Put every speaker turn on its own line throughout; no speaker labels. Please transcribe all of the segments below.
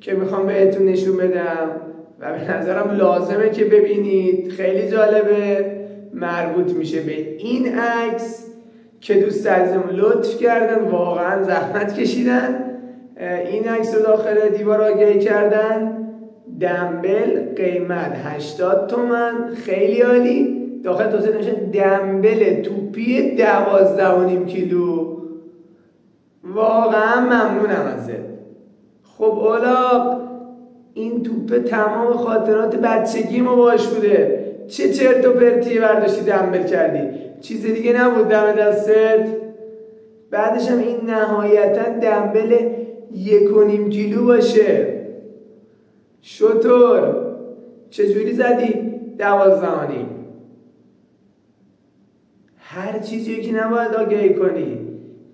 که میخوام بهتون نشون بدم و به نظرم لازمه که ببینید. خیلی جالبه، مربوط میشه به این عکس که دوست عزیزم لطف کردن، واقعا زحمت کشیدن این عکس رو داخل دیوار آگهی کردن. دمبل قیمت 80 تومن، خیلی عالی. داخل توضیح نوشته دمبل توپی 12.5 کیلو. واقعا ممنونم ازت. خب اولاق، این توپه تمام خاطرات بچگیمو باش بوده. چه چرت و پرتی برداشتی دمبل کردی، چیز دیگه نبود دم دستت. بعدش هم این نهایتا دمبل 1.5 کیلو باشه. شطور چجوری زدی 12.5؟ هر چیزی که نباید آگهی کنی.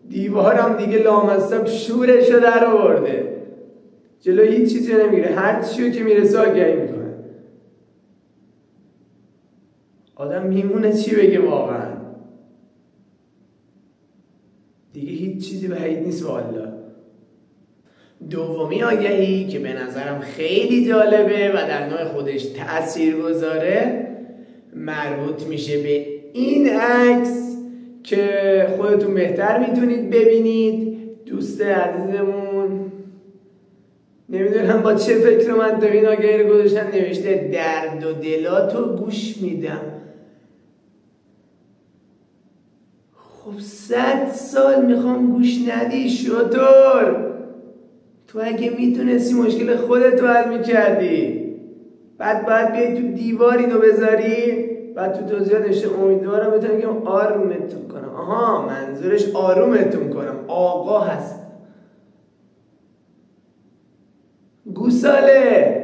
دیوارم دیگه لامصب شورشو در آورده، جلو هیچ چیزی نمیگیره، هر چیزی که میرسه آگهی میکنه. آدم میمونه چی بگه واقعا. دیگه هیچ چیزی بعید نیست والله. دومی آگهی که به نظرم خیلی جالبه و در نوع خودش تاثیرگذاره، مربوط میشه به این عکس که خودتون بهتر میتونید ببینید. دوست عزیزمون نمیدونم با چه فکر و منطقی این آگهی رو گذاشتن، نوشته درد و دلاتو گوش میدم. خب 100 سال میخوام گوش ندی شطور. تو اگه میتونستی مشکل خودتو حل میکردی. بعد باید بیای تو دیوار اینو بذاری. بعد تو توضیحات نوشته امیدوارم بتونم که آرومتون کنم. آها، منظورش آرومتون کنم، آقا هست. گوساله،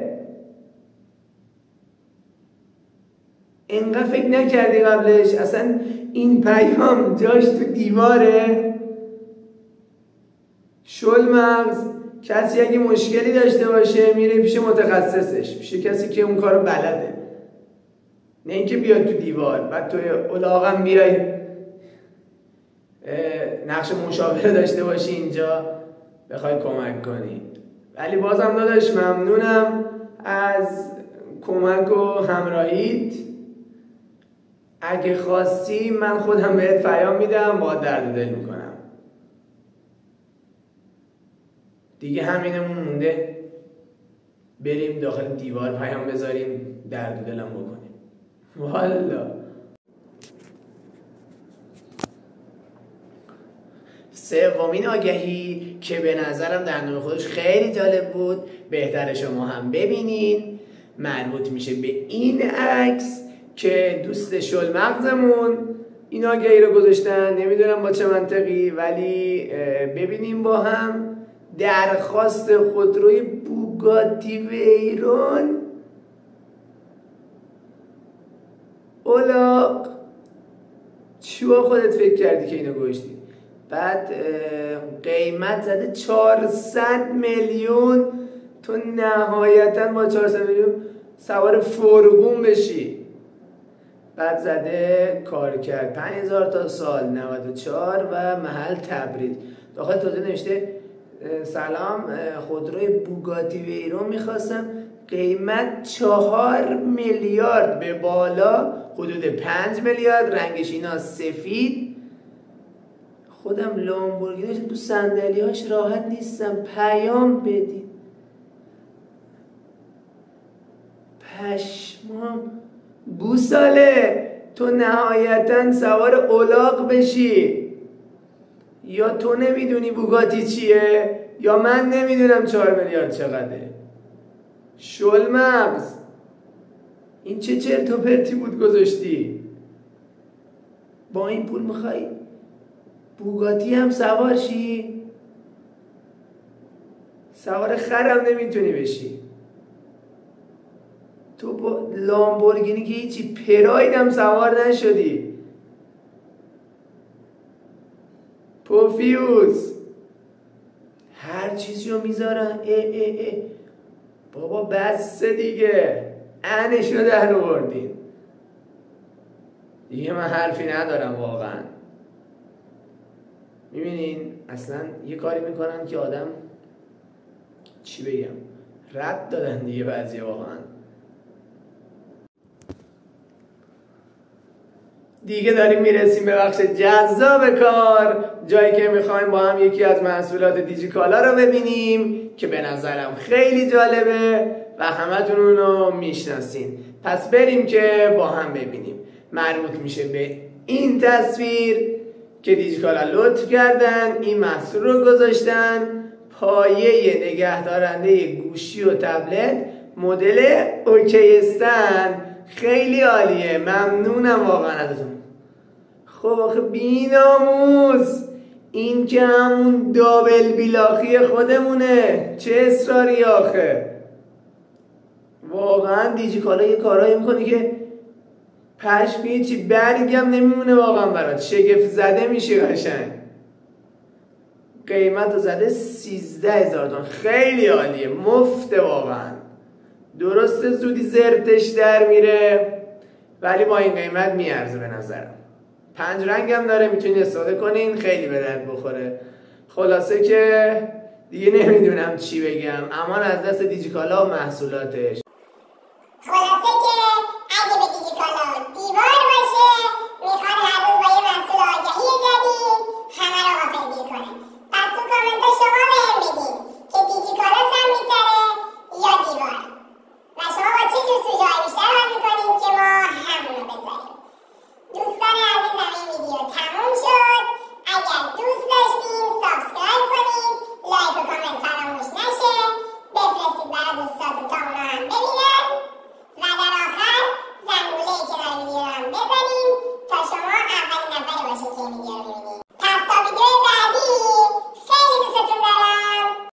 انقدر فکر نکردی قبلش اصلا این پیام جاش تو دیواره؟ شل مغز، کسی اگه مشکلی داشته باشه میره پیش متخصصش، پیش کسی که اون کارو بلده، نه اینکه بیاد تو دیوار بعد توی الاغم بیای نقش مشاوره داشته باشی اینجا بخوای کمک کنی. ولی بازم داداش ممنونم از کمک و همراهیت. اگه خواستی من خودم بهت پیام میدم، با درد دل میکنم. دیگه همینمون مونده، بریم داخل دیوار پیام بذاریم، درد دلم بکنیم. والا سومین آگهی که به نظرم در نوع خودش خیلی جالب بود، بهتره شما هم ببینین. مربوط میشه به این عکس که دوست شل مغزمون این آگهی رو گذاشتن. نمیدونم با چه منطقی، ولی ببینیم با هم. درخواست خودروی بوگاتی ویرون. اولاق، چی با خودت فکر کردی که اینو گوشتی؟ بعد قیمت زده 400 میلیون. تو نهایتا با 400 میلیون سوار فرغون بشی. بعد زده کار کرد 5000 تا سال 94 و محل تبریز. داخل توضیح نوشته سلام، خودروی بوگاتی ویرون میخواستم، قیمت 4 میلیارد به بالا، حدود 5 میلیارد، رنگش اینا سفید. خودم لامبورگینی تو صندلیاش راحت نیستم، پیام بدین. پشمام گوساله، تو نهایتا سوار اولاق بشی. یا تو نمیدونی بوگاتی چیه یا من نمیدونم 4 میلیارد چقدره. شل مغز، این چه چرت و پرتی بود گذاشتی؟ با این پول میخوای بوگاتی هم سوار شی؟ سوار خرم نمیتونی بشی. تو با لامبورگینی که هیچی، پراید هم سوار نشدی. پوفیوس هر چیزی رو میذارن. بابا بسه دیگه، انشو در آوردین دیگه. من حرفی ندارم واقعا. میبینین اصلا یه کاری میکنن که آدم چی بگم، رد دادن دیگه بعضی واقعا. دیگه داریم میرسیم به بخش جذاب کار، جایی که میخوایم با هم یکی از محصولات دیجیکالا رو ببینیم که به نظرم خیلی جالبه و همتون اونو میشناسین. پس بریم که با هم ببینیم. مربوط میشه به این تصویر که دیجیکالا لطف کردن این محصول رو گذاشتن پایه نگهدارنده گوشی و تبلت مدل اوکی استن. خیلی عالیه، ممنونم واقعا ازتون. خب آخه بی‌ناموس، این که همون دابل بیلاخی خودمونه، چه اصراری آخه. واقعا دیجیکالا یه کارایی میکنه که پشمی چی برگم نمیمونه واقعا برات، شگفت زده میشه قشنگ. قیمت رو زده 13,000 تومان. خیلی عالیه، مفته واقعا. درسته زودی زرتش در میره ولی با این قیمت میارزه به نظرم. 5 رنگ هم داره، میتونید استفاده کنین، خیلی به درد بخوره. خلاصه که دیگه نمیدونم چی بگم، امان از دست دیجیکالا و محصولاتش.
خلاصه